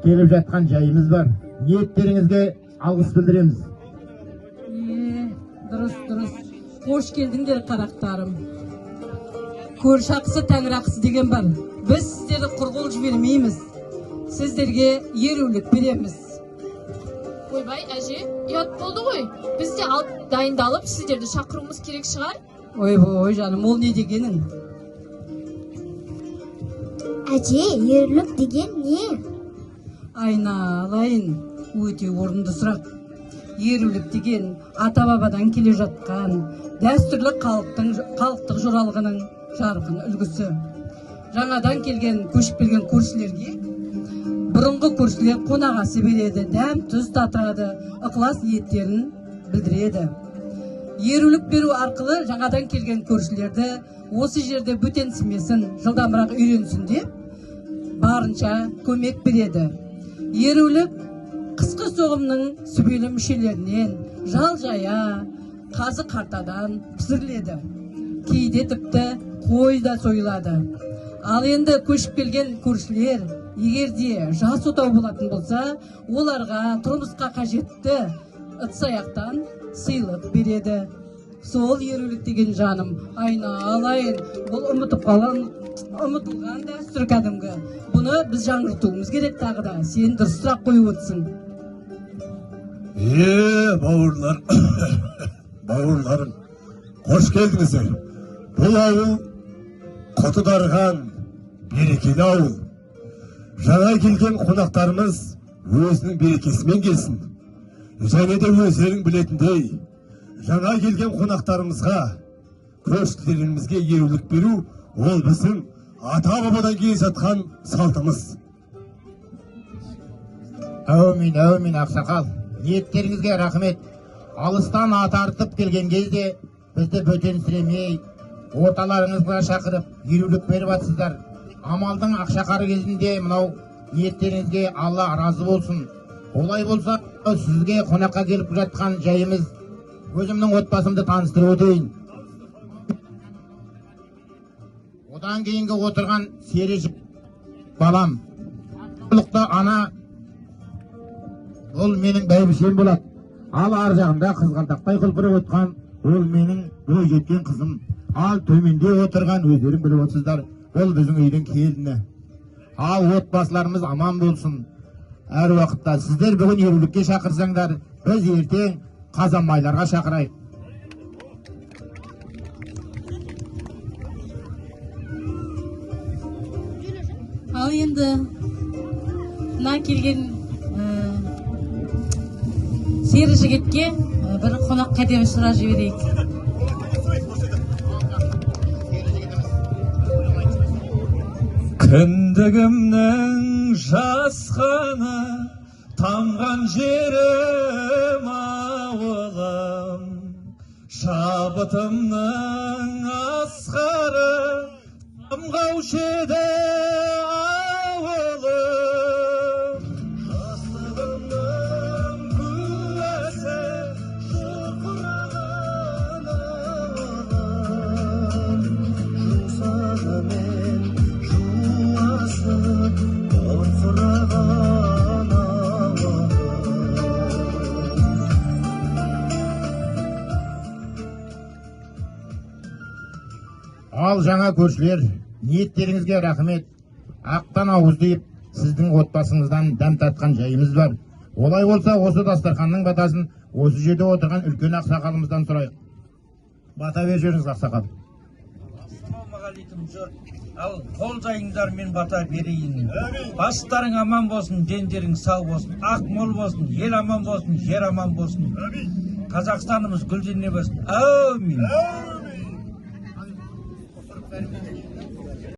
келіп жатқан жайымыз бар. Ниеттеріңізге алғыс білдіреміз. Дұрыс. Қош келдіңдер қарақтарым. Көрші ақысы тәңір ақысы деген бар. Біз сіздерді құр қол жібермейміз. Сіздерге ерулік береміз. Ойбай, әже, ұят болды ғой. Біз де алып дайындалып, сіздерді шақыруымыз керек шығар. Ой, жаным, ол не дегенің? Әже, ерулік деген не? Айналайын, өте орынды сұрақ. Ерулік деген ата-бабадан келе жатқан дәстүрлі халықтық жоралғының жарқын үлгісі. Жаңадан келген, көшіп келген көршілерге бұрынғы көршілер қонағасы береді, дәм тұз татырады, ықылас ниеттерін білдіреді. Ерулік беру арқылы жаңадан келген көршілерді осы жерде бөтенсімесін, жылдамырақ үйренсін деп барынша көмек береді. Ерулік қысқы соғымның сүбелі мүшелерінен, жал-жая, қазы-қартадан пісіріледі. Кейде тіпті қой да сойылады. Ал енді көшіп келген көршілер егерде жас отау болатын болса, оларға тұрмысқа қажетті ыдыс-аяқтан сыйлық береді. Сол ерулік деген жаным, айналайын, бұл ұмытылған дәстүр кәдімгі. Бұны біз жаңғыртуымыз керек тағы да. Сен дұрыс сұрақ қойып отырсың. Бауырлар, бауырларым, қош келдіңіздер. Бұл ауыл құты дарыған, берекелі ауыл. Жаңа келген қонақтарымыз өзінің берекесімен келсін. Және де өздерің білетіндей, жаңа келген қонақтарымызға, көршілерімізге ерулік беру, ол біздің ата-бабадан келе жатқан салтымыз. Әумин, ақсақал. Ниеттеріңізге рахмет. Алыстан ат артып келген кезде бізді бөтенсіремей, орталарыңызға шақырып, ерулік беріп атсыздар. Амалдың ақшақары кезінде мынау ниеттеріңізге Алла разы болсын. Олай болса, сізге қонаққа келіп жатқан жайымыз, өзімнің отбасымды таныстырып өтейін. Одан кейінгі отырған Сережіп балам, ұлықты ана, ол менің бәйбішем болады. Ал ар жағында қызғалдақтай құлпырып отқан, ол менің бойжеткен қызым. Ал төменде отырған, өздерің біліп отырсыздар, ол біздің үйдің келіні. Ал отбасыларымыз аман болсын. Әр уақытта сіздер бүгін ерулікке шақырсаңдар, біз ертең қазанмайларға шақырайық. Ал енді мына келген сері жігітке бір қонақ кәдемі сұрап жіберейік. Кіндігімнің жасқаны, тамған жерім ауылым, шабытымның асқары, тамғаушы еді ауылым. Жастығымның куәсі, шұқыраған ауылым, жұмсағымен қорқыраған ауылым. Ал жаңа көршілер, ниеттеріңізге рахмет. Ақтан ауыз дейіп, сіздің отбасыңыздан дәм татқан жайымыз бар. Олай болса, осы дастарханның батасын осы жерде отырған үлкен ақсақалымыздан сұрайық. Бата бер жүріңіз, ақсақал. Ассалаумағалейкум жұрт. Ал қол жайыңдар мен бата берейін. Бастарың аман болсын, дендерің сау болсын, ақ мол болсын, ел аман болсын, жер аман болсын. Қазақстанымыз гүлдене болсын. Әумин.